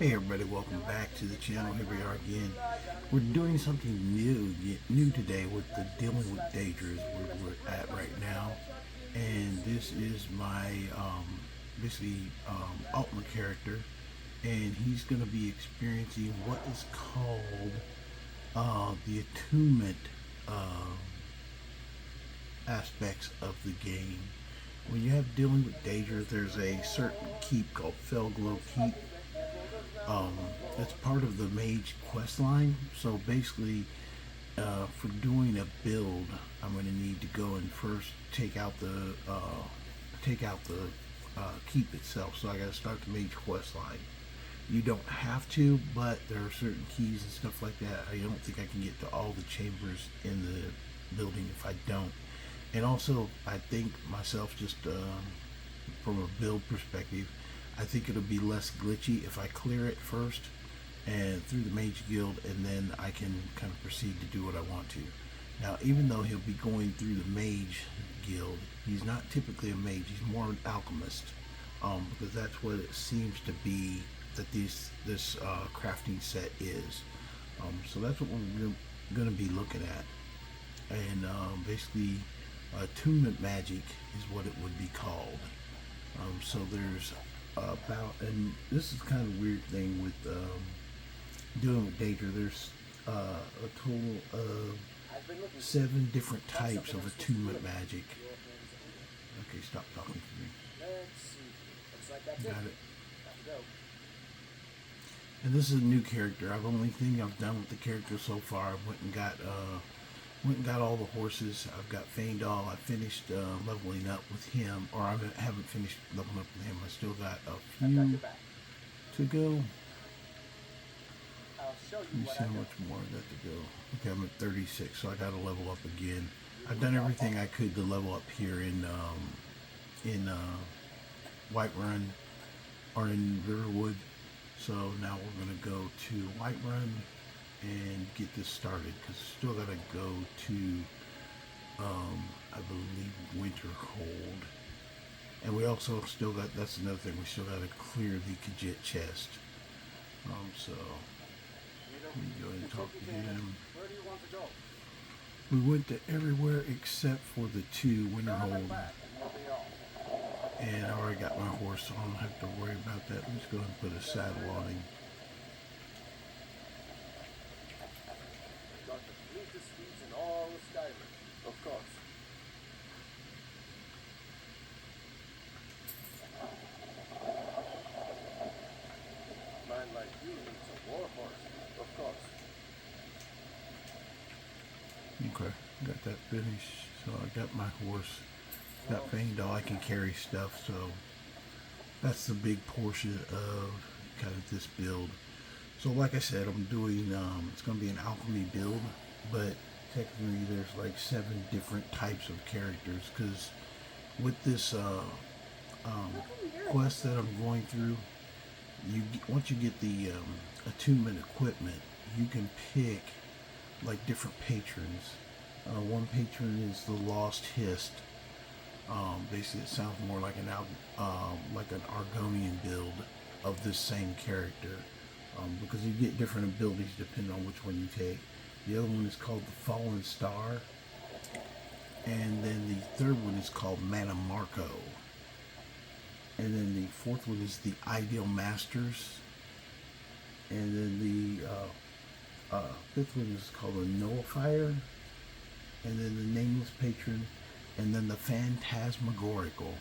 Hey everybody, welcome back to the channel. Here we are again. We're doing something new today with the dealing with Daedra is where we're at right now. And this is my basically Altman character, and he's going to be experiencing what is called the attunement aspects of the game. When you have dealing with Daedra, there's a certain keep called Fellglow Keep. It's part of the mage quest line. So basically, for doing a build, I'm going to need to go and first take out the keep itself. So I got to start the mage quest line. You don't have to, but there are certain keys and stuff like that. I don't think I can get to all the chambers in the building if I don't. And also, I think myself, just from a build perspective, I think it'll be less glitchy if I clear it first and through the mage guild, and then I can kind of proceed to do what I want to. Now, even though he'll be going through the mage guild, he's not typically a mage. He's more an alchemist, because that's what it seems to be that this crafting set is. So that's what we're going to be looking at, and basically attunement magic is what it would be called. So there's and this is kind of a weird thing with dealing with Daedra. There's a total of 7 different types of attunement magic. Okay, stop talking to me. Got it. And this is a new character. Only thing I've done with the character so far, I went and got all the horses. I've got Fandal. I finished leveling up with him, or I haven't finished leveling up with him. I still got a few to go. Let me see how much more I got to go. Okay, I'm at 36, so I got to level up again. I've done everything I could to level up here in Whiterun or in Riverwood. So now we're going to go to Whiterun and get this started, because still got to go to I believe Winterhold, and we also still got, that's another thing, we still got to clear the Khajiit chest. So let me go ahead and talk to him. We went to everywhere except for the 2 Winterhold, and I already got my horse, so I don't have to worry about that. Let's go ahead and put a saddle on him. In all of Skyrim, of course. A man like you needs a war horse, of course. Okay, got that finished. So I got my horse, got Fangdal. I can carry stuff, so that's the big portion of kind of this build. So like I said, I'm doing, it's going to be an alchemy build, but technically there's like 7 different types of characters, because with this quest that I'm going through, once you get the attunement equipment, you can pick like different patrons. One patron is the Lost Hist. Basically, it sounds more like an Argonian build of this same character, because you get different abilities depending on which one you take. The other one is called the Fallen Star, and then the third one is called Mannimarco, and then the fourth one is the Ideal Masters, and then the fifth one is called the Nullifier, and then the Nameless patron, and then the Phantasmagorical.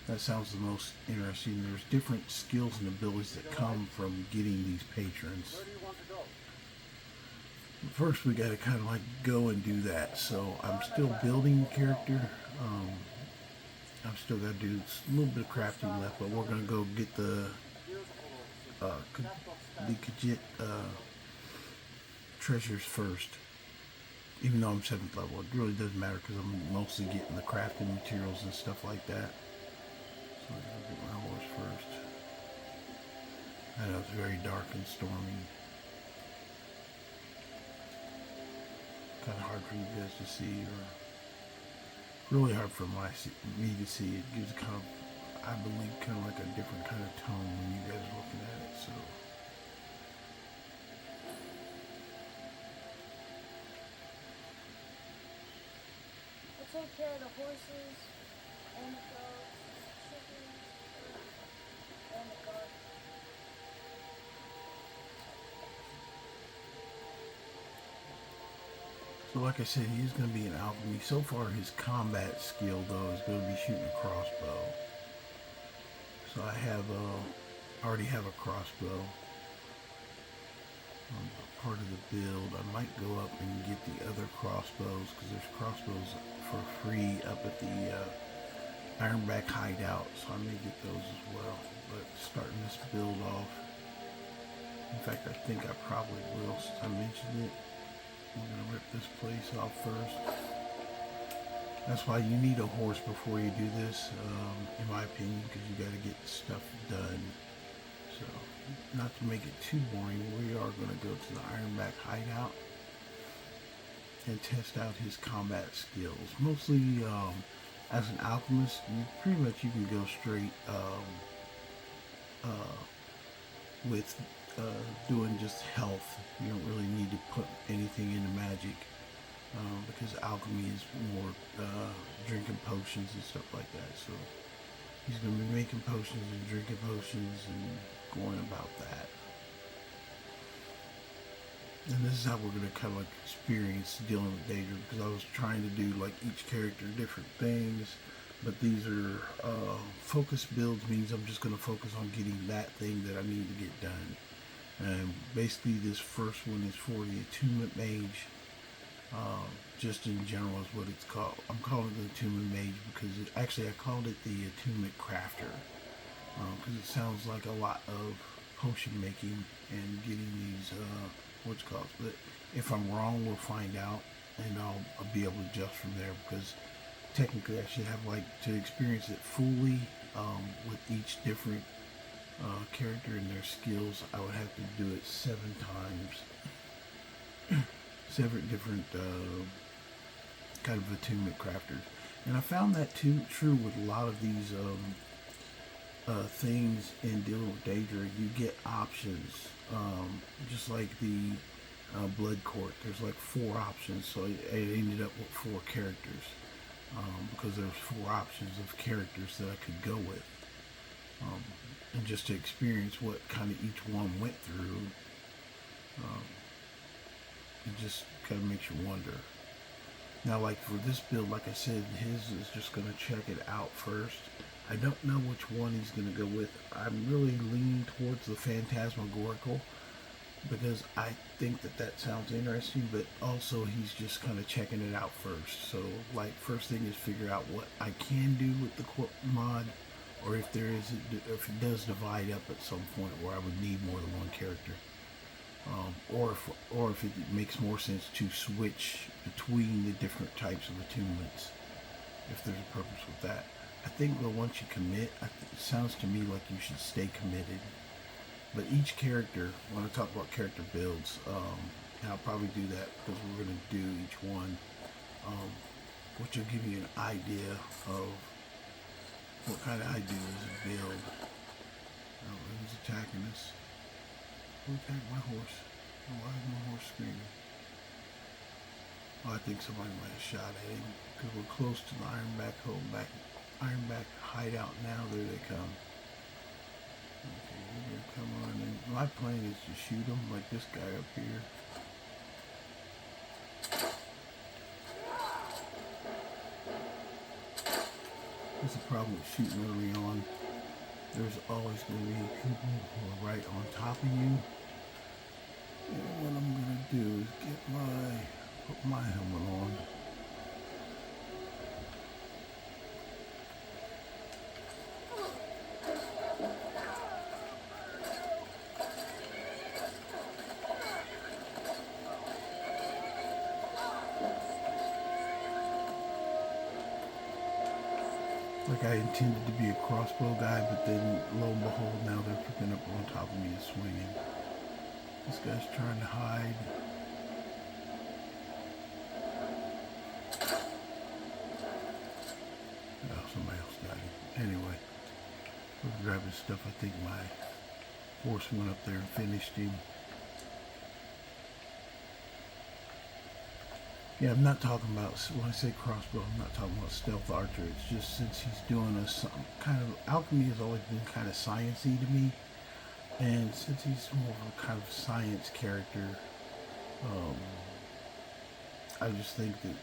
That sounds the most interesting. There's different skills and abilities that come from getting these patrons. First, we got to kind of like go and do that. So I'm still building the character. I've still got to do a little bit of crafting left, but we're going to go get the Khajiit treasures first. Even though I'm 7th level, it really doesn't matter, because I'm mostly getting the crafting materials and stuff like that. So I gotta get my horse first. I know it's very dark and stormy. Kind of hard for you guys to see, or really hard for me to see. It gives kind of, I believe, kind of like a different kind of tone when you guys are looking at it. So care of the horses and the dogs, chickens, and the garden. So like I said, he's going to be an alchemy. So far his combat skill though is going to be shooting a crossbow. So I have already have a crossbow. Part of the build. I might go up and get the other crossbows because there's crossbows for free up at the Ironback hideout, so I may get those as well. But starting this build off, in fact I think I probably will since I mentioned it. I'm gonna rip this place off first. That's why you need a horse before you do this, in my opinion, because you got to get stuff done. So, not to make it too boring, we are going to go to the Ironback hideout and test out his combat skills. Mostly, as an alchemist, you can go straight with doing just health. You don't really need to put anything into magic, because alchemy is more drinking potions and stuff like that. So he's going to be making potions and drinking potions and going about that. And this is how we're going to kind of like experience dealing with Daedra, because I was trying to do like each character different things, but these are focus builds. Means I'm just going to focus on getting that thing that I need to get done. And basically this first one is for the Attunement Mage. Just in general is what it's called. I'm calling it the Attunement Mage because actually I called it the Attunement Crafter, because it sounds like a lot of potion making and getting these what's called. But if I'm wrong, we'll find out, and I'll be able to adjust from there, because technically I should have like to experience it fully with each different character and their skills. I would have to do it 7 times. 7 different kind of attunement crafters, and I found that too true with a lot of these things in dealing with Daedra. You get options, just like the blood court. There's like 4 options, so it ended up with 4 characters, because there's 4 options of characters that I could go with, and just to experience what kind of each one went through. It just kind of makes you wonder. Now, like for this build, like I said, his is just going to check it out first. I don't know which one he's going to go with. I'm really leaning towards the Phantasmagorical, because I think that sounds interesting, but also he's just kind of checking it out first. So, like, first thing is figure out what I can do with the mod, or if if it does divide up at some point where I would need more than one character. Or if it makes more sense to switch between the different types of attunements, if there's a purpose with that. I think that once you commit, it sounds to me like you should stay committed. But each character, when I talk about character builds, and I'll probably do that because we're going to do each one, which will give you an idea of what kind of I do as a build. Oh, who's attacking us? Who attacked my horse? Why is my horse screaming? Oh, I think somebody might have shot at him, because we're close to the Ironback hideout now. There they come. Okay, we're gonna come on in. My plan is to shoot them like this guy up here. That's the problem with shooting early on. There's always going to be people who are right on top of you. And what I'm going to do is put my helmet on. Like I intended to be a crossbow guy, but then lo and behold, now they're picking up on top of me and swinging. This guy's trying to hide. Oh, somebody else got him. Anyway, we're grabbing stuff. I think my horse went up there and finished him. Yeah, I'm not talking about, when I say crossbow, I'm not talking about stealth archer. It's just since he's doing a some kind of, alchemy has always been kind of sciencey to me. And since he's more of a kind of science character, um, I just think that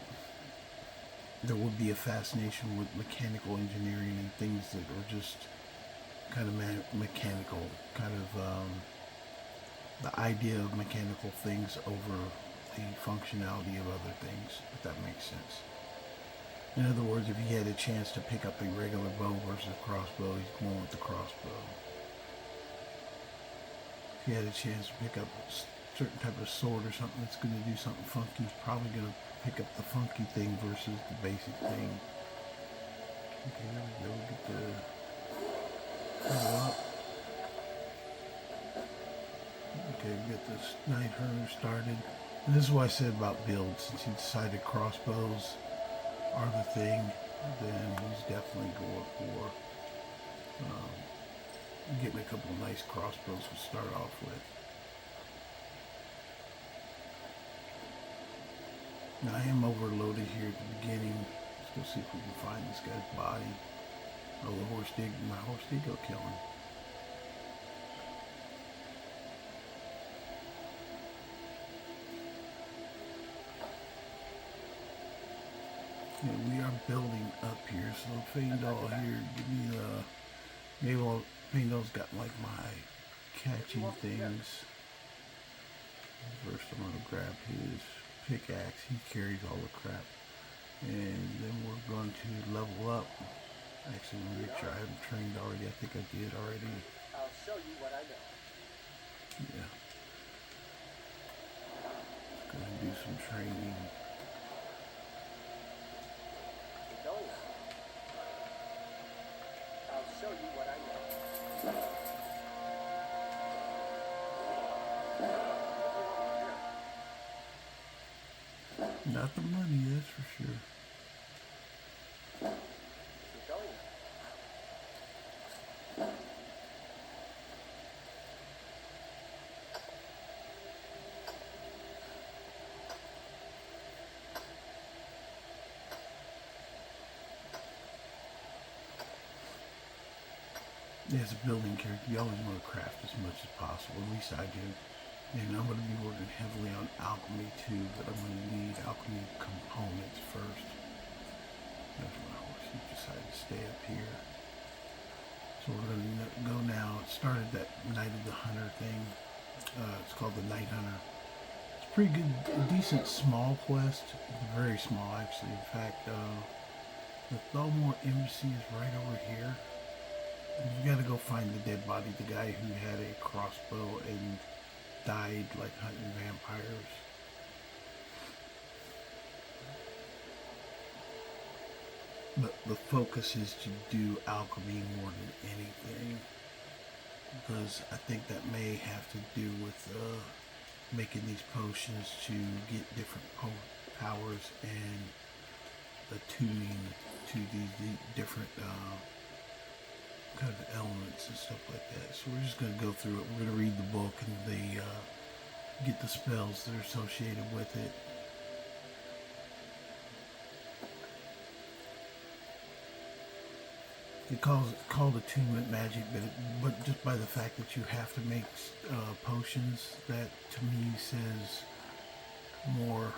there would be a fascination with mechanical engineering and things that are just kind of mechanical, kind of the idea of mechanical things over the functionality of other things, if that makes sense. In other words, if he had a chance to pick up a regular bow versus a crossbow, he's going with the crossbow. If he had a chance to pick up a certain type of sword or something that's going to do something funky, he's probably going to pick up the funky thing versus the basic thing. Okay, there we go. Get the level up. Okay, get this night hunter started. And this is what I said about builds. Since he decided crossbows are the thing, then he's definitely going for getting a couple of nice crossbows to start off with. Now I am overloaded here at the beginning. Let's go see if we can find this guy's body. Oh, the horse did, my horse did go kill him. Yeah, we are building up here, so Fandal here, give me the, maybe Fandal's got like my catching things. First I'm going to grab his pickaxe, he carries all the crap. And then we're going to level up. Actually, let me make sure I haven't trained already. I think I did already. I'll show you what I know. Yeah. Go and do some training. Don't. I'll show you what I know. Not the money, that's for sure. Keep going. As a building character, you always want to craft as much as possible. At least I do. And I'm going to be working heavily on alchemy too, but I'm going to need alchemy components first. There's my horse. He decided to stay up here. So we're going to go now. It started that Night of the Hunter thing. It's called the Night Hunter. It's pretty good, a decent small quest. Very small actually. In fact, the Thalmor Embassy is right over here. And you got to go find the dead body, the guy who had a crossbow and died like hunting vampires. But the focus is to do alchemy more than anything, because I think that may have to do with making these potions to get different powers and attuning to these different kind of elements and stuff like that. So we're just going to go through it. We're going to read the book and the get the spells that are associated with it. It calls it called attunement magic, but just by the fact that you have to make potions, that to me says more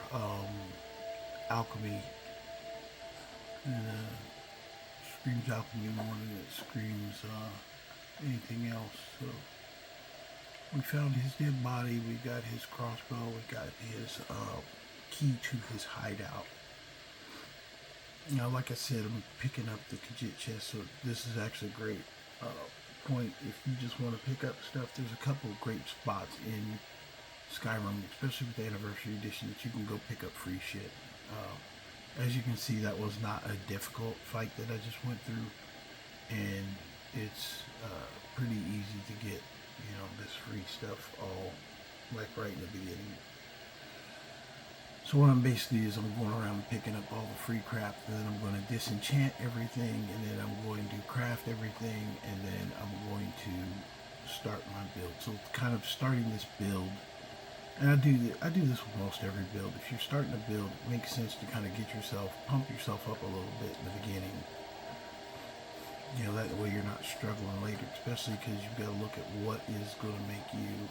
alchemy. And, screams alchemy more than it screams anything else. So we found his dead body, we got his crossbow, we got his key to his hideout. Now, like I said, I'm picking up the Khajiit chest, so this is actually a great point if you just want to pick up stuff. There's a couple of great spots in Skyrim, especially with the Anniversary Edition, that you can go pick up free shit. As you can see, that was not a difficult fight that I just went through, and it's pretty easy to get, you know, this free stuff all like right in the beginning. So what I'm basically is I'm going around picking up all the free crap, and then I'm going to disenchant everything, and then I'm going to craft everything, and then I'm going to start my build. So kind of starting this build And I do this with most every build. If you're starting to build, it makes sense to kind of pump yourself up a little bit in the beginning. You know, that way you're not struggling later, especially because you've got to look at what is going to make you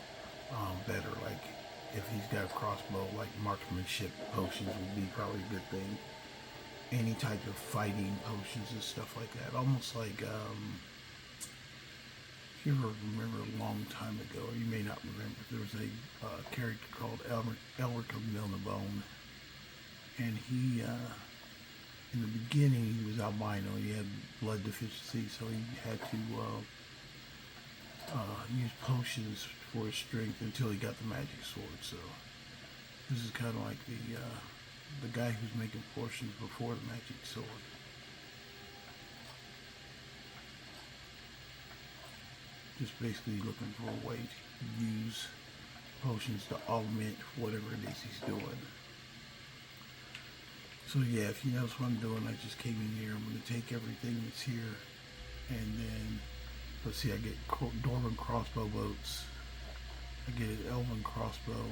better. Like, if he's got a crossbow, like marksmanship potions would be probably a good thing. Any type of fighting potions and stuff like that. Almost like, if you ever remember a long time ago, or you may not remember, there was a character called Elric of Milnabone. And he, in the beginning, he was albino. He had blood deficiency, so he had to use potions for his strength until he got the magic sword. So this is kind of like the guy who's making potions before the magic sword. Just basically looking for a way to use potions to augment whatever it is he's doing. So yeah, if you notice what I'm doing, I just came in here. I'm going to take everything that's here, and then, let's see, I get Dwarven crossbow bolts. I get an Elven crossbow.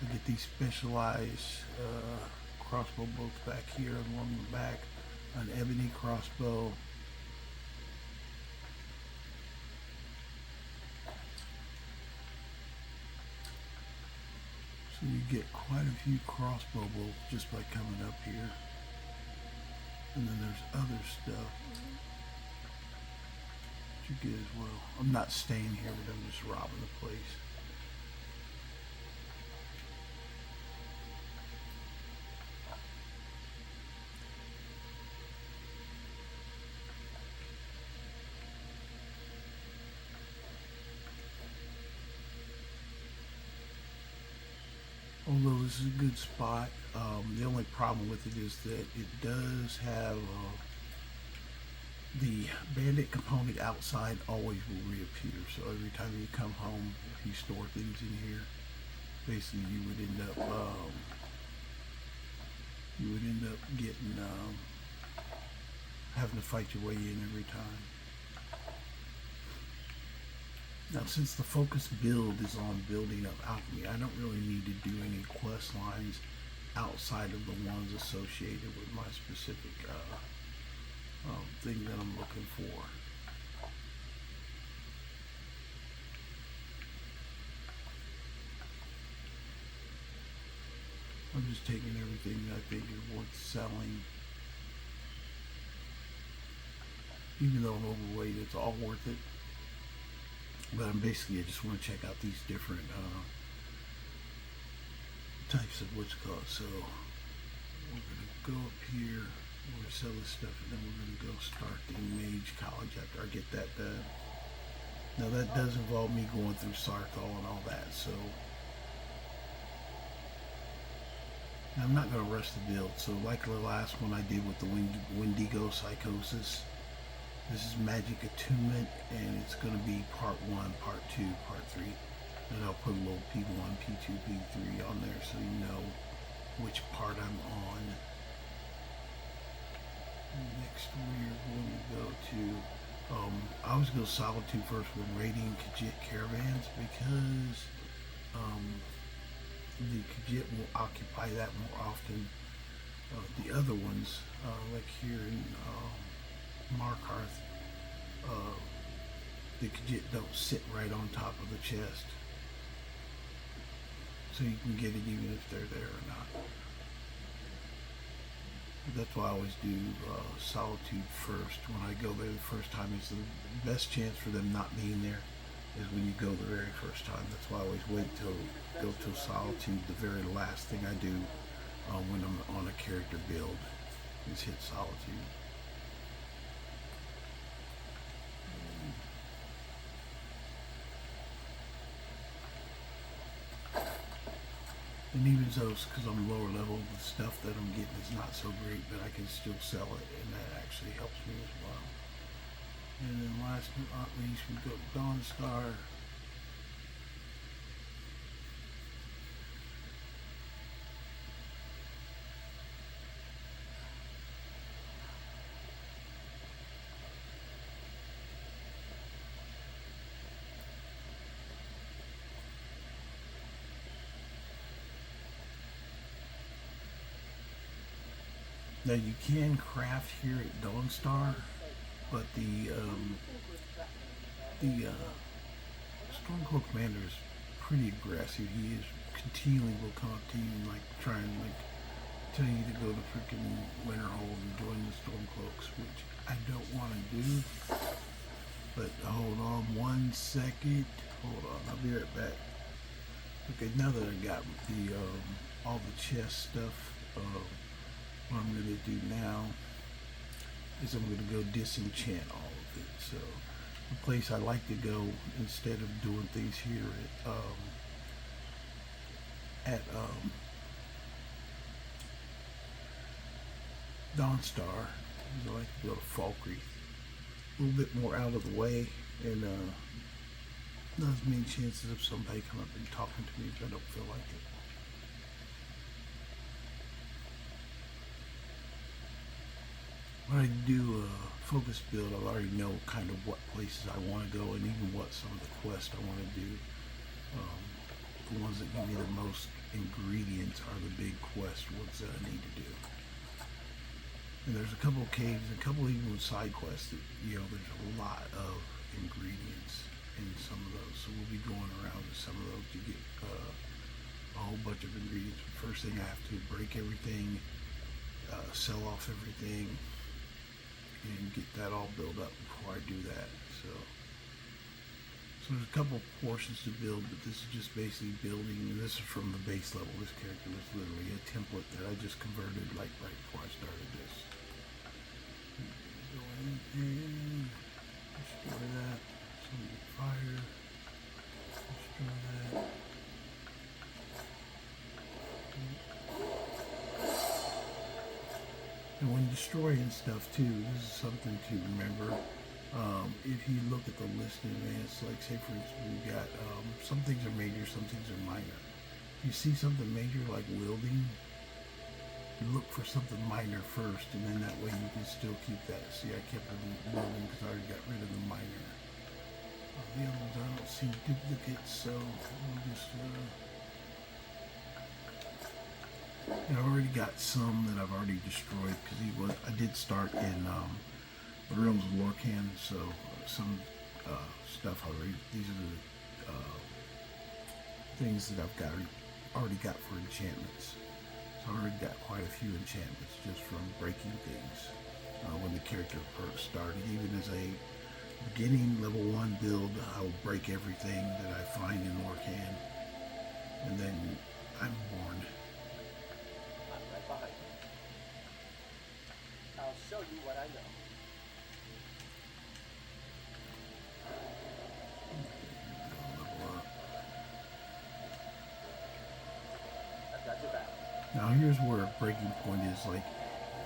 I get these specialized crossbow bolts back here along the back. An ebony crossbow. So you get quite a few crossbow bolts just by coming up here. And then there's other stuff that you get as well. I'm not staying here, but I'm just robbing the place. Although this is a good spot, the only problem with it is that it does have the bandit component outside always will reappear. So every time you come home, if you store things in here, basically you would end up getting having to fight your way in every time. Now, since the focus build is on building up alchemy, I don't really need to do any quest lines outside of the ones associated with my specific thing that I'm looking for. I'm just taking everything that I think is worth selling. Even though I'm overweight, it's all worth it. But I just want to check out these different types of what's called. So we're going to go up here, we're going to sell this stuff, and then we're going to go start the mage college after I get that done. Now that does involve me going through Sarthal and all that, so I'm not going to rush the build. So like the last one I did with the Wendigo Psychosis, this is Magic Attunement, and it's going to be part 1, part 2, part 3. And I'll put a little P1, P2, P3 on there so you know which part I'm on. Next we're going to go to, I always go Solitude first when raiding Khajiit caravans, because the Khajiit will occupy that more often. The other ones, like here in Markarth, the Khajiit don't sit right on top of the chest, so you can get it even if they're there or not. But that's why I always do Solitude first. When I go there the first time, it's the best chance for them not being there is when you go the very first time. That's why I always wait till go to Solitude. The very last thing I do when I'm on a character build is hit Solitude. And even so, because I'm lower level, the stuff that I'm getting is not so great, but I can still sell it, and that actually helps me as well. And then last but not least, we go to Dawnstar. Now you can craft here at Dawnstar, but the Stormcloak commander is pretty aggressive. He is continually will come up to you and like try and like tell you to go to freaking Winterhold and join the Stormcloaks, which I don't want to do. But hold on 1 second. Hold on, I'll be right back. Okay, now that I got the all the chest stuff, what I'm gonna do now is I'm gonna go disenchant all of it. So the place I like to go instead of doing things here at Dawnstar is I like to go to Falkreath. A little bit more out of the way and not as many chances of somebody coming up and talking to me if I don't feel like it. When I do a focus build, I already know kind of what places I want to go and even what some of the quests I want to do. The ones that give me the most ingredients are the big quest ones that I need to do. And there's a couple of caves and a couple even with side quests that, you know, there's a lot of ingredients in some of those. So we'll be going around to some of those to get a whole bunch of ingredients. But first thing I have to break everything, sell off everything, and get that all built up before I do that. So there's a couple portions to build, but this is just basically building. This is from the base level. This character was literally a template that I just converted like right before I started this. Go in and destroy that. So we get fire. Destroy that. And when destroying stuff too, this is something to remember. If you look at the list in advance, like say for instance, we got some things are major, some things are minor. If you see something major like wielding, you look for something minor first, and then that way you can still keep that. See, I kept the wielding because I already got rid of the minor. The other ones I don't see duplicates, so we'll just. And I've already got some that I've already destroyed because I did start in the Realms of Lorcan, so some stuff these are the things that I've already got for enchantments. So I already got quite a few enchantments just from breaking things when the character first started. Even as a beginning level 1 build, I will break everything that I find in Lorcan, and then I'm born. I'm right behind you. I'll show you what I know. I've got your back. Now here's where a breaking point is. Like,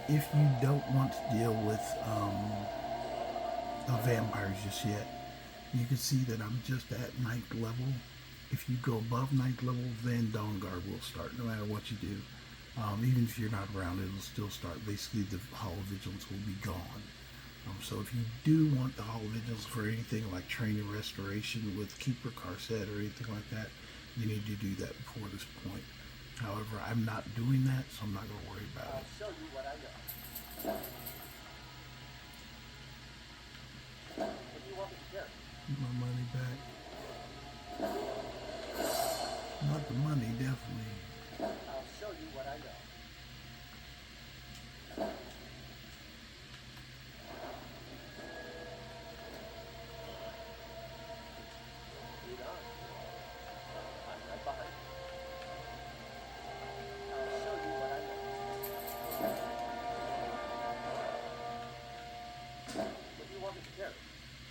if you don't want to deal with vampires just yet, you can see that I'm just at 9th level. If you go above 9th level, then Dawnguard will start, no matter what you do. Even if you're not around, it'll still start. Basically, the Hall of Vigilance will be gone. So if you do want the Hall of Vigilance for anything like training restoration with Keeper Carset or anything like that, you need to do that before this point. However, I'm not doing that, so I'm not going to worry about it. I'll show you what I know. What do you want me to carry? Get my money back. Not the money, definitely. I'll show you what I know. Lead on. I'm right behind you. I'll show you what I know. What do you want me to carry?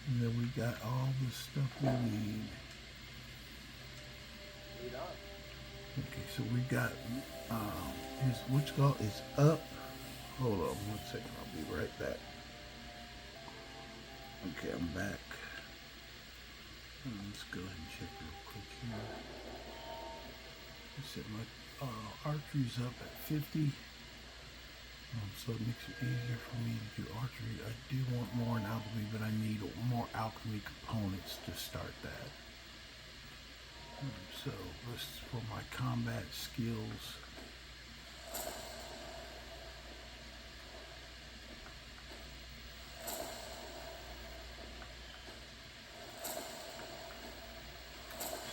And then we got all the stuff we need. Lead on. Okay, so we got which call is up. Hold on 1 second, I'll be right back. Okay, I'm back. Let's go ahead and check real quick here. I set my archery's up at 50. So it makes it easier for me to do archery. I do want more in alchemy, but I need more alchemy components to start that. So this is for my combat skills.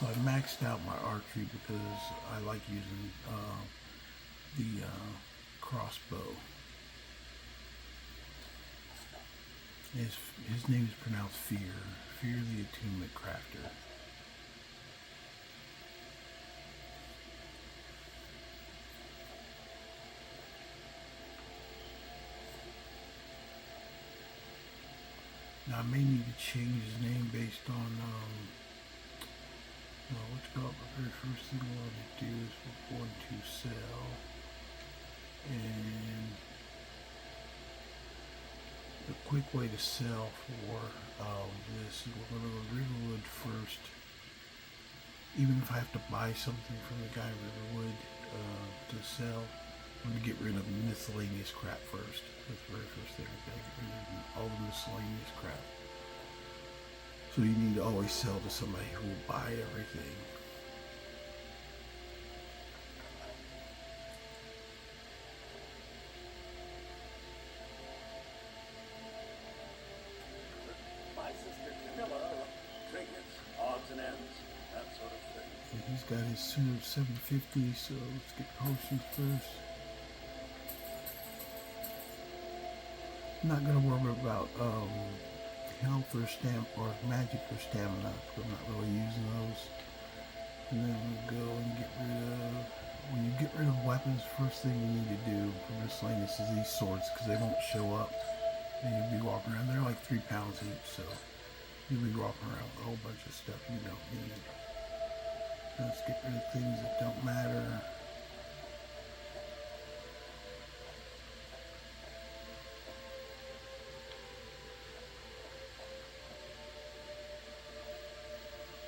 So I maxed out my archery because I like using the crossbow. His name is pronounced Fear. Fear the Attunement Crafter. Now I may need to change his name based on well, what's called the very first thing I want to do is we're going to sell, and the quick way to sell for this is we're going to go to Riverwood first. Even if I have to buy something from the guy Riverwood to sell, I'm going to get rid of miscellaneous crap first. That's the very first thing I got to get rid of all the miscellaneous crap. So you need to always sell to somebody who will buy everything. My sister Camilla, trinkets, odds and ends, that sort of thing. And he's got his Sooner 750, so let's get potions first. I'm not gonna worry about health or magic or stamina, because I'm not really using those. And then we'll go and get rid of, when you get rid of weapons, first thing you need to do for miscellaneous is these swords, because they won't show up. And you'll be walking around, they're like 3 pounds each, so you'll be walking around with a whole bunch of stuff you don't need. Let's get rid of things that don't matter.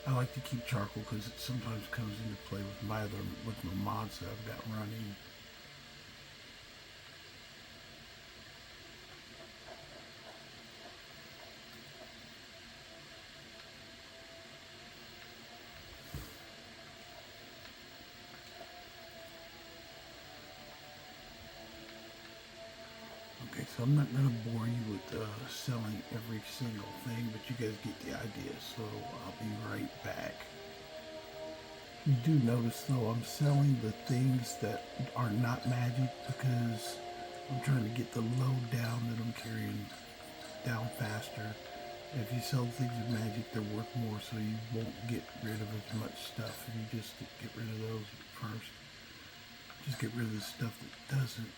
I like to keep charcoal because it sometimes comes into play with my mods that I've got running. Okay, so I'm not going to bore you with selling every single thing, but you guys get the idea, so I'll be right back. You do notice though I'm selling the things that are not magic because I'm trying to get the load down that I'm carrying down faster. If you sell things of magic, they're worth more, so you won't get rid of as much stuff if you just get rid of those first. Just get rid of the stuff that doesn't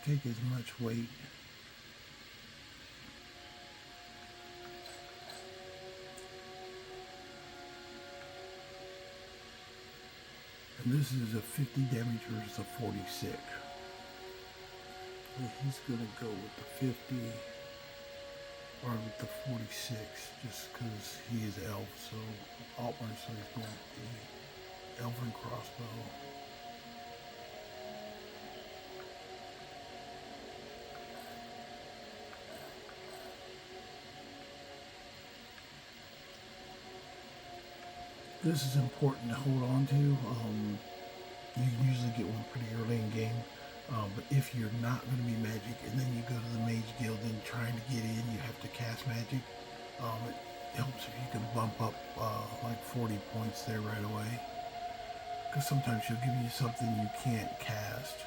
take as much weight. And this is a 50 damage versus a 46. And he's gonna go with the 50 or with the 46 just because he is elf, so Altmer, so he's going with the elven crossbow. This is important to hold on to. You can usually get one pretty early in game, but if you're not going to be magic and then you go to the mage guild and trying to get in, you have to cast magic. It helps if you can bump up like 40 points there right away, because sometimes she'll give you something you can't cast.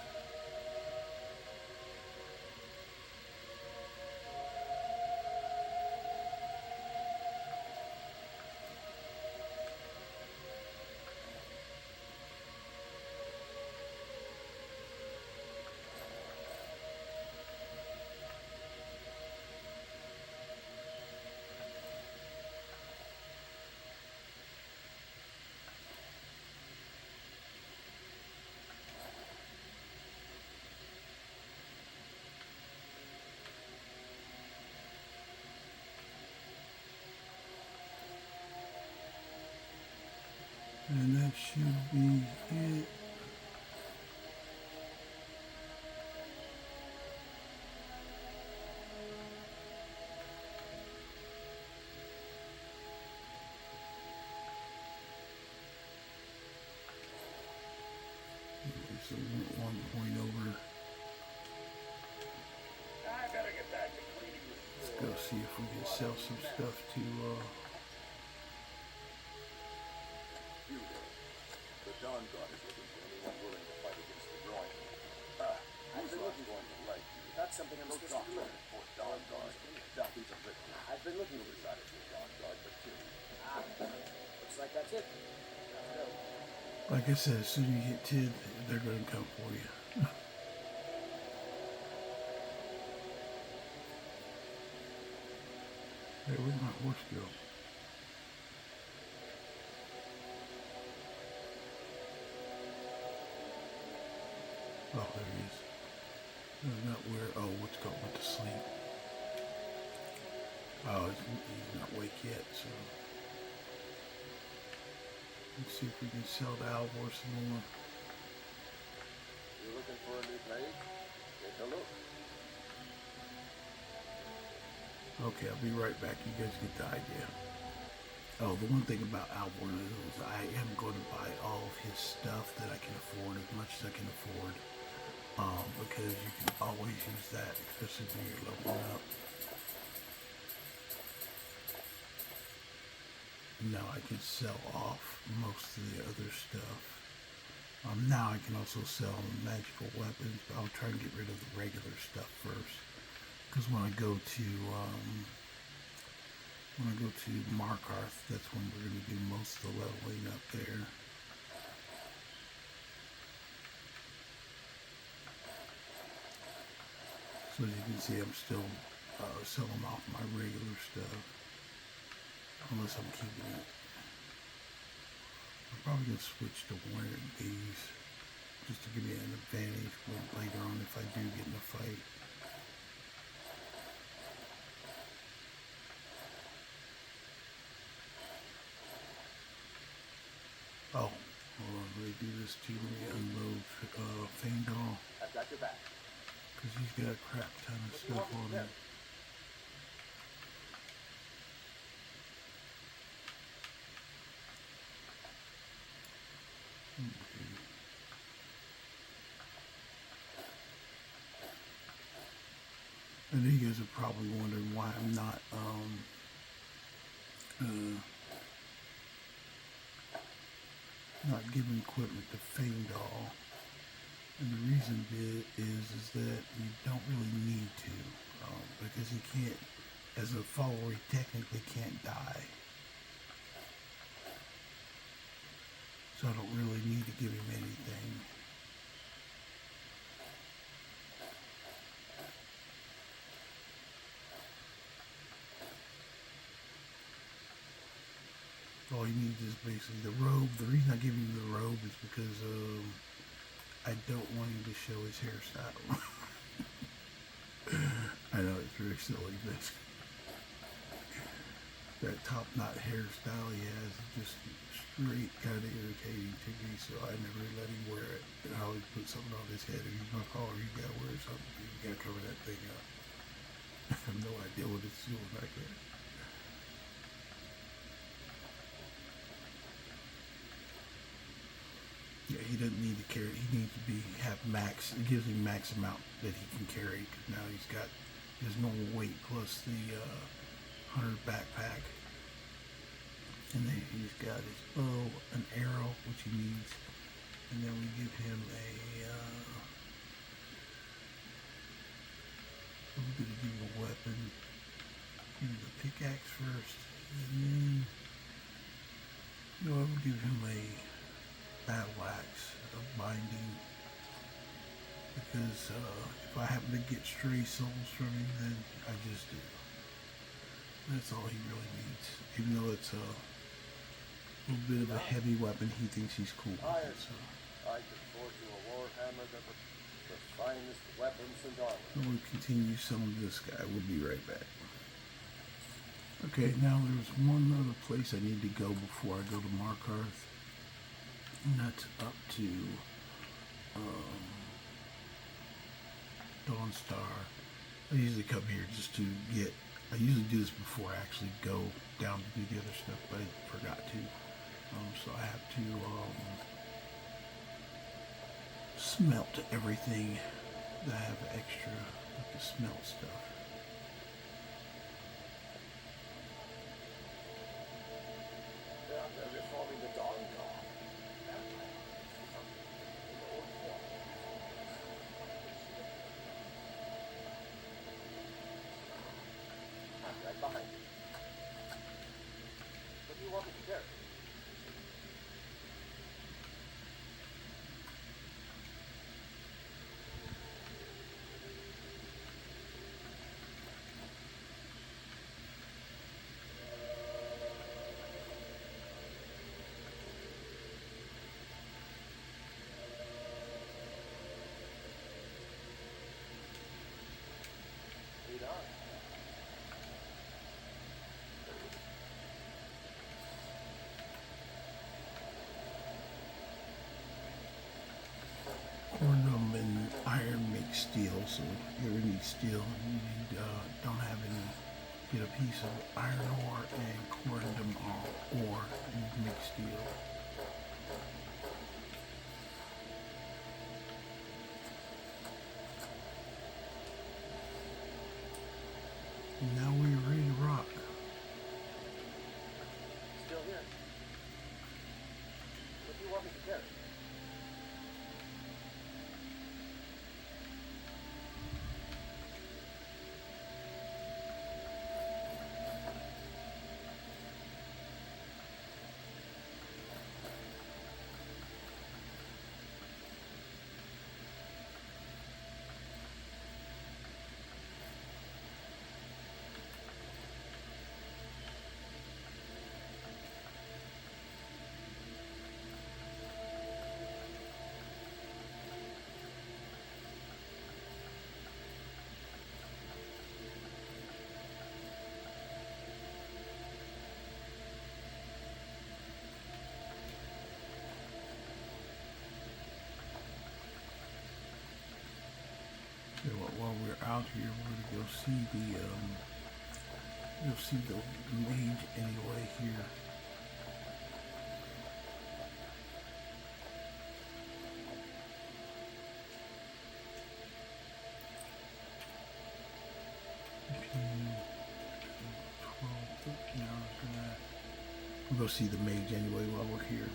And that should be it. Okay, so we went 1 point over. I better get back to cleaning this. Let's go see if we can sell some stuff to something I'm Oh, supposed to do? God, poor dog guard. Documents are written. I've been looking for this item for dog guard, but Looks like that's it. Let's go. Like I said, as soon as you hit 10, they're going to come for you. Hey, where'd my horse go? Oh, there he is. No, not where. Oh, what's going went to sleep. Oh, he's not awake yet, so. Let's see if we can sell to Alvor some more. you looking for a new blade? Take a look. Okay, I'll be right back. You guys get the idea. Oh, the one thing about Alvor is I am going to buy all of his stuff that I can afford, as much as I can afford. Because you can always use that, especially when you're leveling up. Now I can sell off most of the other stuff. Now I can also sell magical weapons, but I'll try and get rid of the regular stuff first. Because when I go to Markarth, that's when we're going to do most of the leveling up there. So as you can see, I'm still selling off my regular stuff, unless I'm keeping it. I'm probably going to switch to wearing these, just to give me an advantage when later on if I do get in a fight. Oh, hold on, let me do this too. Let me unload Fangdal, I've got your back. because he's got a crap ton of stuff on him. Okay. I know you guys are probably wondering why I'm not not giving equipment to Fangdal. And the reason is that you don't really need to, because he can't, as a follower, he technically can't die. So I don't really need to give him anything. All he needs is basically the robe. The reason I give him the robe is because I don't want him to show his hairstyle. I know it's very silly, but that top knot hairstyle he has is just straight kind of irritating to me, so I never let him wear it. And I always put something on his head. If he's my caller, you gotta wear something. You gotta cover that thing up. I have no idea what it's doing back there. Yeah, he doesn't need to carry. He needs to have max. It gives him max amount that he can carry. Cause now he's got his normal weight plus the hunter backpack, and then he's got his bow, an arrow, which he needs, and then we give him a. We're gonna give him a weapon. Give him the pickaxe first, and then we'll give him a battle axe of binding, because if I happen to get stray souls from him, then I just do. That's all he really needs. Even though it's a little bit of a heavy weapon, he thinks he's cool with it. So I could forge you a warhammer that was the finest weapons and armor. we'll continue selling this guy. We'll be right back. Okay, now there's one other place I need to go before I go to Markarth. And that's up to Dawnstar. I usually come here just to get. I usually do this before I actually go down to do the other stuff, but I forgot to. So I have to smelt everything that I have extra with the smelt stuff. They're reforming the Dawn Guard. want me to carry? Lead on. Corundum and iron make steel, so if you ever need steel and you need, don't have any, get a piece of iron ore and corundum ore and you can make steel. And now we're ready to rock. Still here. What do you want me to carry? So while we're out here, we're gonna go see the you'll see the mage anyway here. We'll go see the mage anyway while we're here.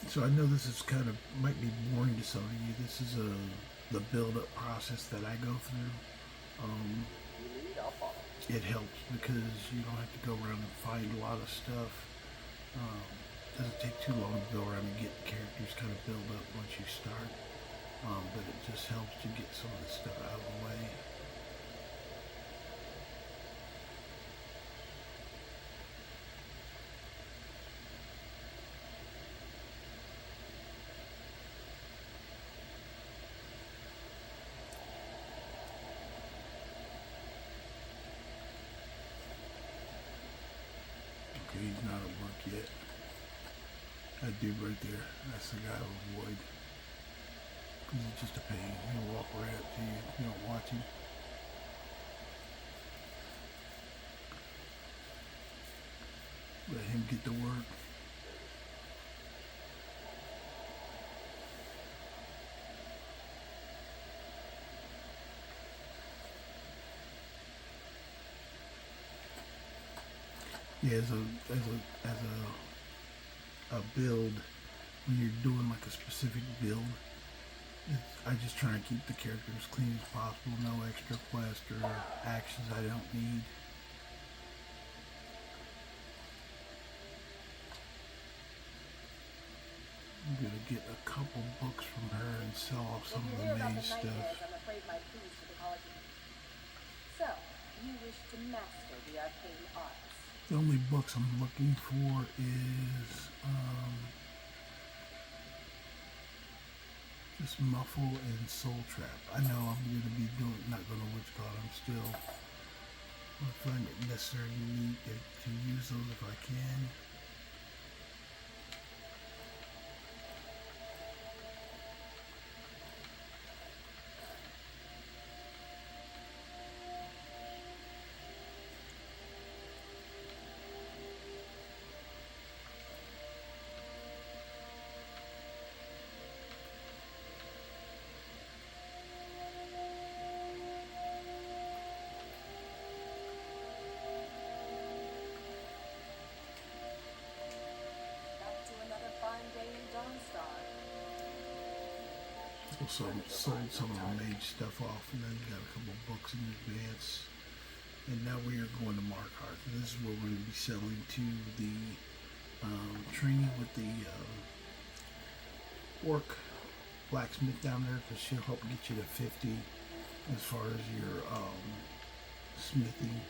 So I know this is kind of might be boring to some of you. This is the build-up process that I go through. You lead, I'll follow. It helps because you don't have to go around and find a lot of stuff. Doesn't take too long to go around and get characters kind of build up once you start. But it just helps to get some of the stuff out of the way. Okay, he's not at work yet. That dude right there, that's the guy to avoid. Because he's just a pain. He'll walk right up to you if you don't watch him. Let him get to work. Yeah, as a build, when you're doing like a specific build, I just try and keep the character as clean as possible. No extra quests or actions I don't need. I'm gonna get a couple books from her and sell off some of the mage stuff. I'm afraid my clues to the college. So, you wish to master the arcane arts. The only books I'm looking for is just Muffle and Soul Trap. I know I'm gonna be not gonna I'm still gonna find it necessary and need to use those if I can. Also sold some of the mage stuff off and then got a couple books in advance And now we are going to Markarth. And this is where we're going to be selling to the trainee with the orc blacksmith down there, because she'll help get you to 50 as far as your smithing.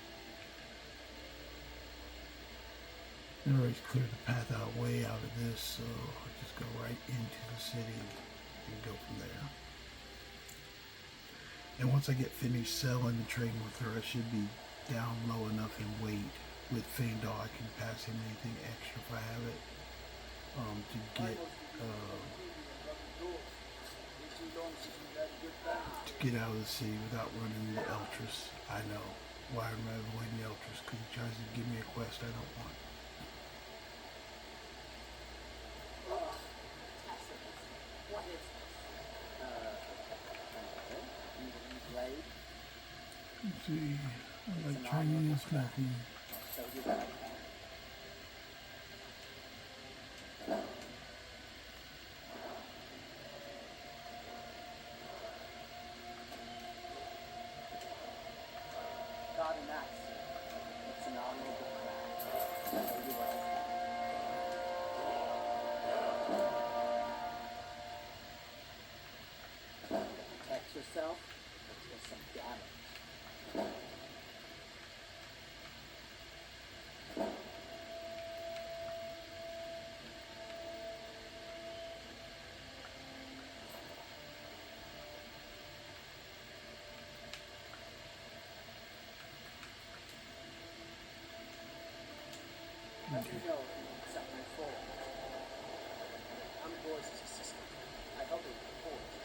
I already cleared the path out way out of this, so I'll just go right into the city and go from there. And once I get finished selling and trading with her, I should be down low enough in weight with Fandal. I can pass him anything extra if I have it to get out of the city without running into Eltress. I know. Why am I avoiding Eltress? Because he tries to give me a quest I don't want. What is this? Let's see. I like training and smithing. So you got got an axe. It's an honorable craft. So you got protect yourself with some damage. As you know, accept my full. I'm Boris' assistant. I help him with the forge.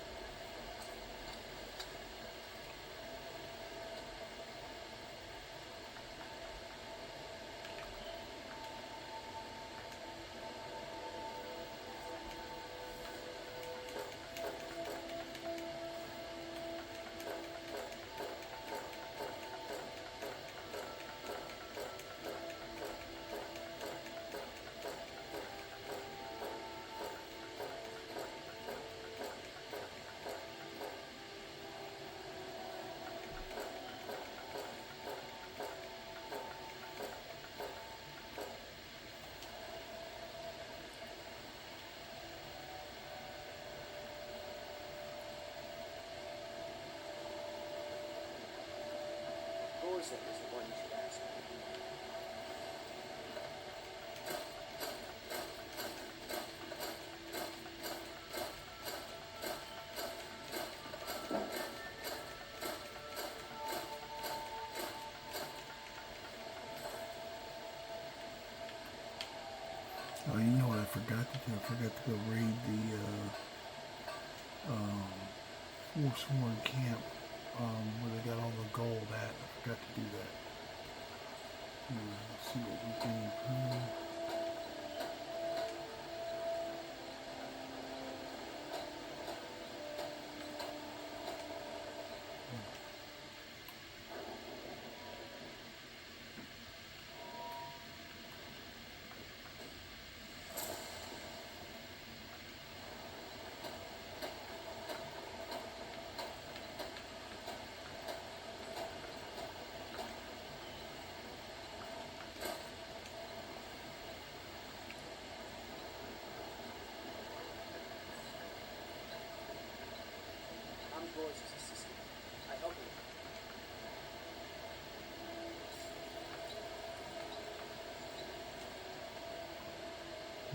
Boris is the one you should ask. Oh, you know what I forgot to do? I forgot to go raid the Forsworn camp where they got all the gold at. I forgot to do that. Let's see what we can improve. I'm Boris' assistant. I help him.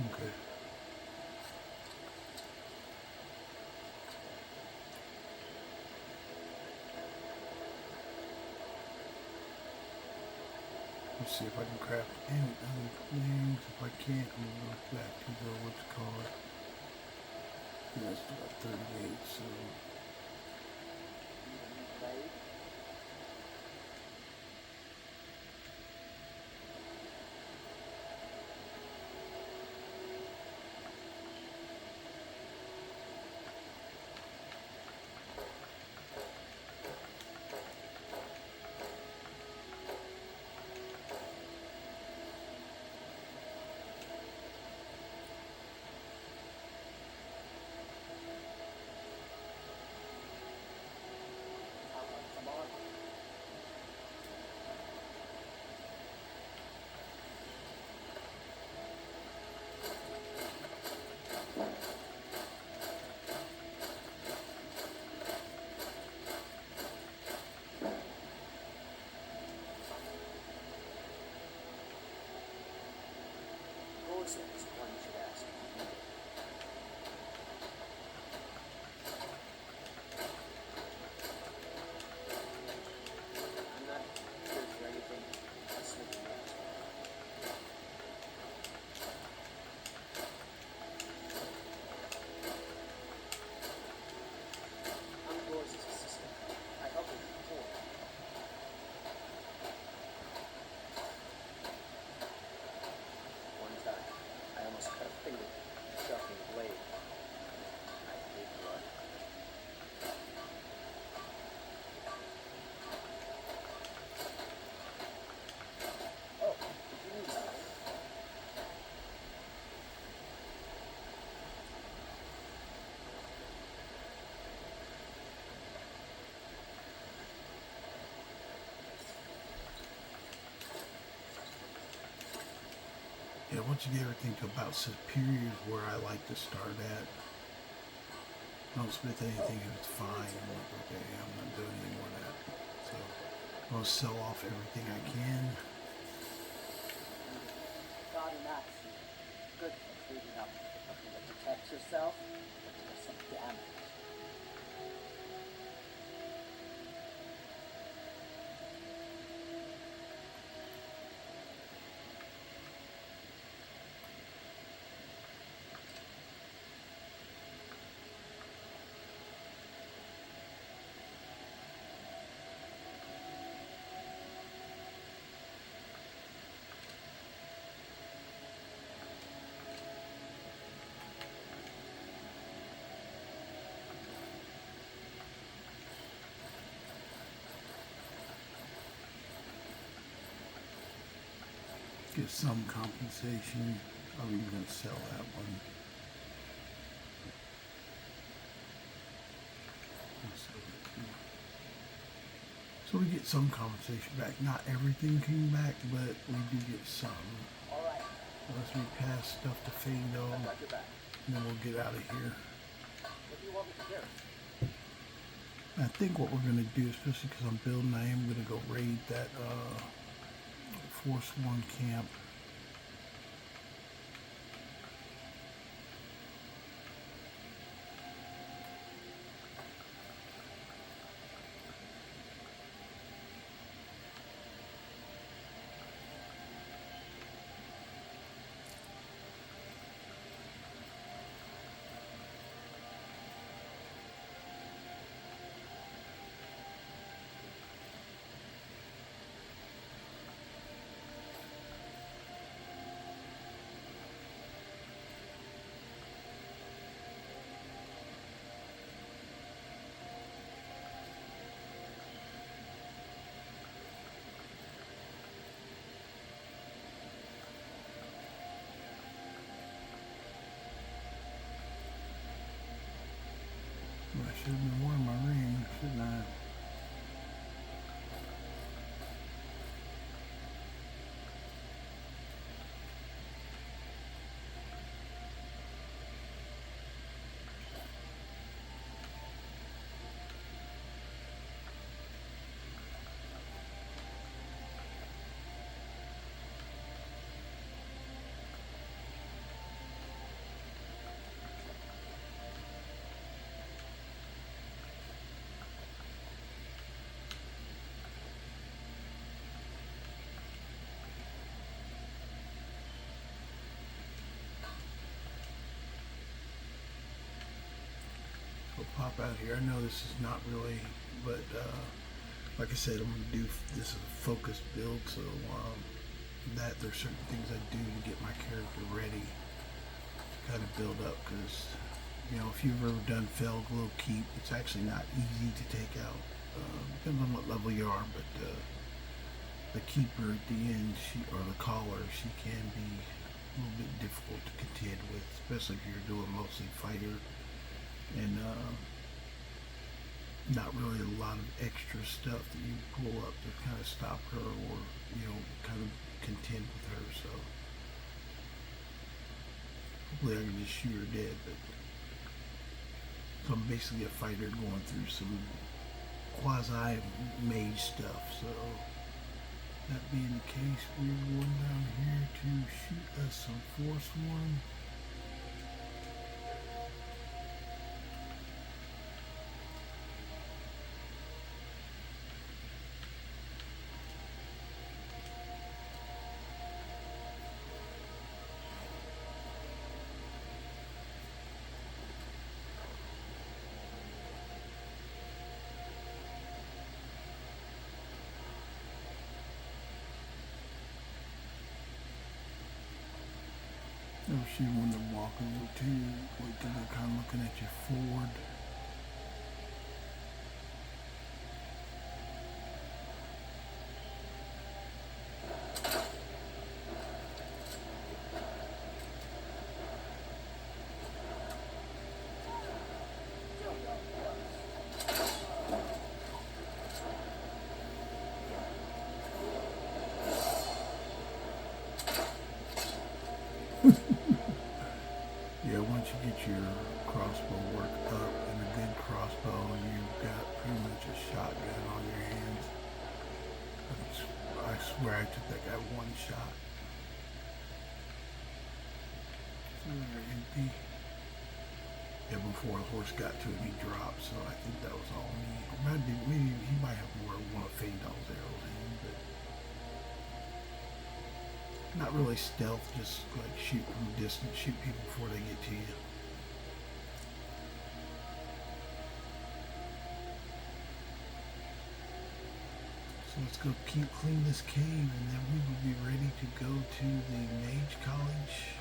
Okay. Let's see if I can craft any other things. If I can't, I'm going to go back to the what's it called. That's about 38, so Blade. also disappointed you should ask. I'm not here for anything less than that. I'm Boris' assistant. I help him with the poor. One time, I almost cut a finger sharpening a blade. I hate blood. Oh, did you need something? Yeah, once you get everything to about superior is where I like to start at. Don't smith anything if it's fine. I'm like, okay, I'm not doing any more of that. So I'm gonna sell off everything I can. God and axe. Good for cleaning up. Looking to protect yourself, looking for some damage. Get some compensation. I'm even gonna sell that one. I'll sell that too. So we get some compensation back. Not everything came back, but we do get some. All right, Unless we pass stuff to Favour, I got your back. and then we'll get out of here. What do you want me to do? I think what we're gonna do, especially because I'm building, I am gonna go raid that Force One camp. I should have been wearing my ring, shouldn't I? We'll pop out here. I know this is not really, but like I said, I'm going to do this as a focused build, so that there's certain things I do to get my character ready to kind of build up, because, you know, if you've ever done Fellglow Keep, it's actually not easy to take out. Depends on what level you are, but the keeper at the end, or the caller, she can be a little bit difficult to contend with, especially if you're doing mostly fighter and not really a lot of extra stuff that you pull up to kind of stop her, or, you know, kind of contend with her. So hopefully I can just shoot her dead. But so I'm basically a fighter going through some quasi mage stuff. So that being the case, we're going down here to shoot a some force one. Oh, she wanted to walk over too. Wait till they're kind of looking at you forward. Yeah, once you get your crossbow work up and a good crossbow, you've got pretty much a shotgun on your hands. I swear I took that guy one shot. So they're empty. Yeah, before the horse got to it, he dropped, so I think that was all me. Or maybe he might have more one of Fangdal's arrows in him, but not really stealth, just like shoot from a distance, shoot people before they get to you. So let's go clean this cave, and then we will be ready to go to the Mage College.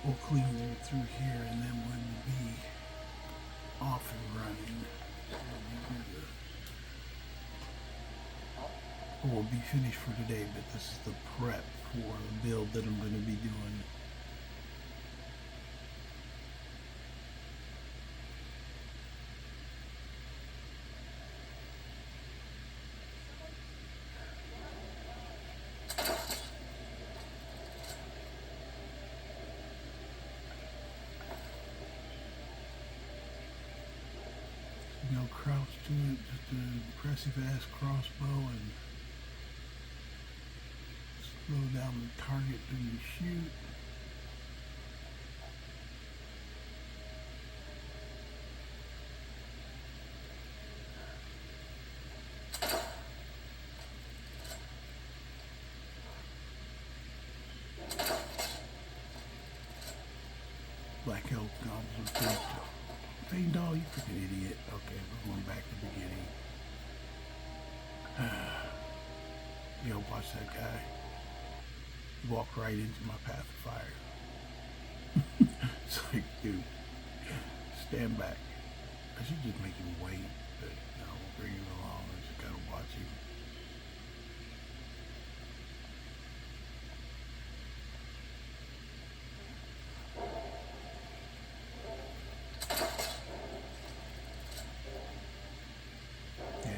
We'll clean through here, and then we will be off and running. We'll be finished for today, but this is the prep for the build that I'm going to be doing. No crouch to it, just an impressive ass crossbow, and slow down the target when you shoot. Black elk goblins are pretty tough. Fangdal, you freaking idiot. Okay, we're going back to the beginning. Yo, watch that guy. He walked right into my path of fire. It's like, dude, stand back. I should just make him wait, but no, we'll bring him along. I just gotta watch him.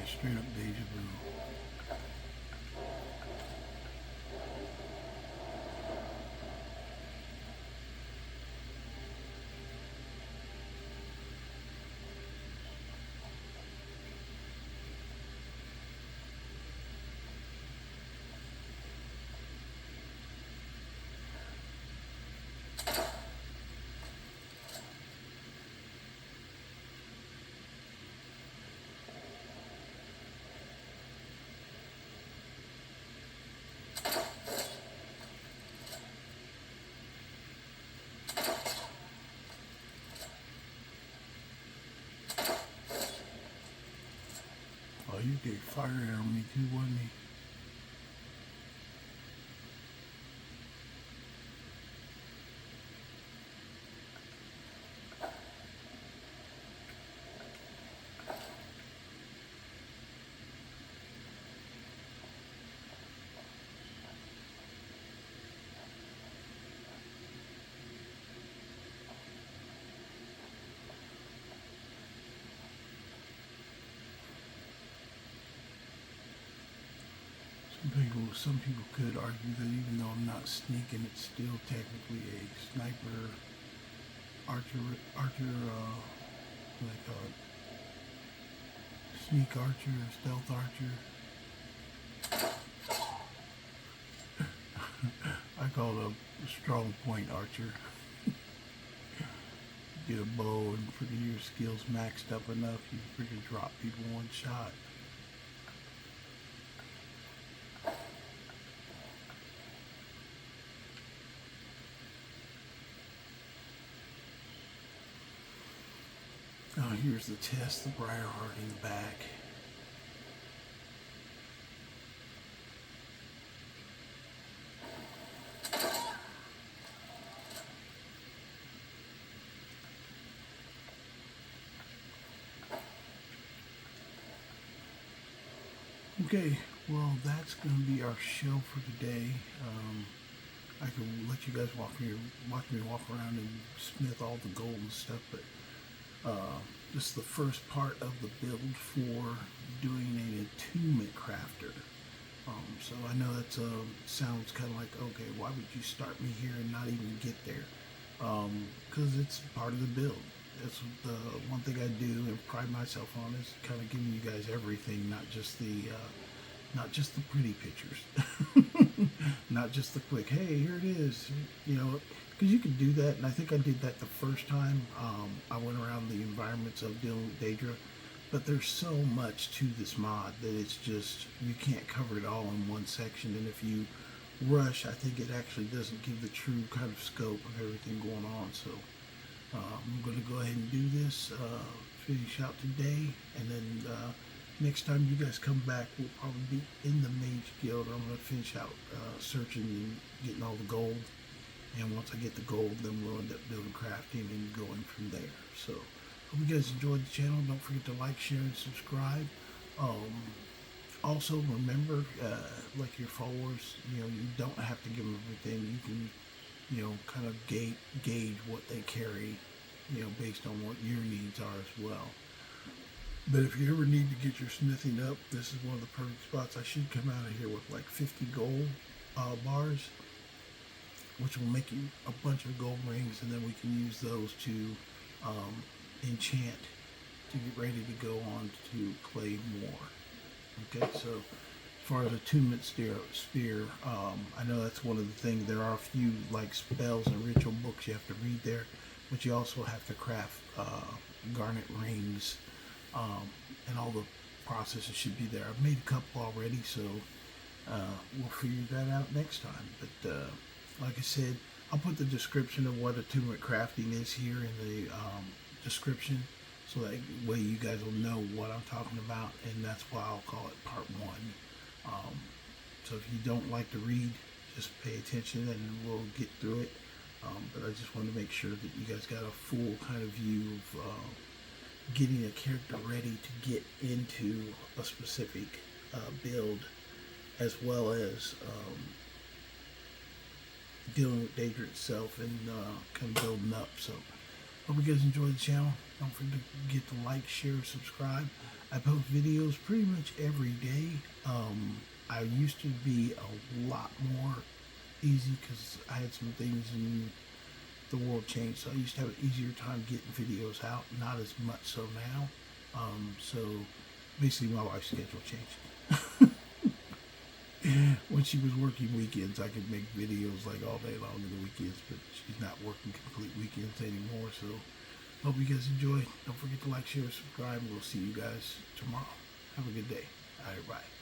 Straight up deja vu. Oh, you gave fire on me too, wasn't he? Some people could argue that even though I'm not sneaking, it's still technically a sniper, archer, what do they call it? Sneak archer, stealth archer. I call it a strong point archer. Get a bow and freaking your skills maxed up enough, you freaking drop people one shot. Oh, here's the test, the Briarheart in the back. Okay, well, that's going to be our show for today. I can let you guys watch me walk around and smith all the gold and stuff, but this is the first part of the build for doing an attunement crafter. So I know that sounds kind of like, okay, why would you start me here and not even get there? Because it's part of the build. That's the one thing I do and pride myself on, is kind of giving you guys everything, not just the pretty pictures, not just the quick, hey, here it is, because you can do that, and I think I did that the first time I went around the environments of dealing with Daedra, but there's so much to this mod that it's just, you can't cover it all in one section, and if you rush, I think it actually doesn't give the true kind of scope of everything going on. So I'm going to go ahead and do this, finish out today, and then next time you guys come back, we'll probably be in the Mage Guild. I'm going to finish out searching and getting all the gold, and once I get the gold, then we'll end up building crafting and going from there. So hope you guys enjoyed the channel. Don't forget to like, share, and subscribe. Also remember, like your followers, you don't have to give them everything. You can kind of gauge what they carry, based on what your needs are as well. But if you ever need to get your smithing up, this is one of the perfect spots. I should come out of here with like 50 gold bars, which will make you a bunch of gold rings, and then we can use those to enchant to get ready to go on to clay more. Okay, so as far as attunement spear, I know that's one of the things. There are a few like spells and ritual books you have to read there, but you also have to craft garnet rings, and all the processes should be there. I've made a couple already, so we'll figure that out next time. But like I said, I'll put the description of what attunement crafting is here in the description, so that way you guys will know what I'm talking about, and that's why I'll call it part 1. So if you don't like to read, just pay attention and we'll get through it. But I just wanted to make sure that you guys got a full kind of view of getting a character ready to get into a specific build, as well as dealing with Daedra itself and kind of building up. So hope you guys enjoy the channel. Don't forget to get to like, share, subscribe. I post videos pretty much every day. I used to be a lot more easy because I had some things in the world changed, so I used to have an easier time getting videos out, not as much so now. So basically my wife's schedule changed. When she was working weekends, I could make videos like all day long in the weekends, but she's not working complete weekends anymore. So hope you guys enjoy. Don't forget to like, share, subscribe, and we'll see you guys tomorrow. Have a good day. All right, bye.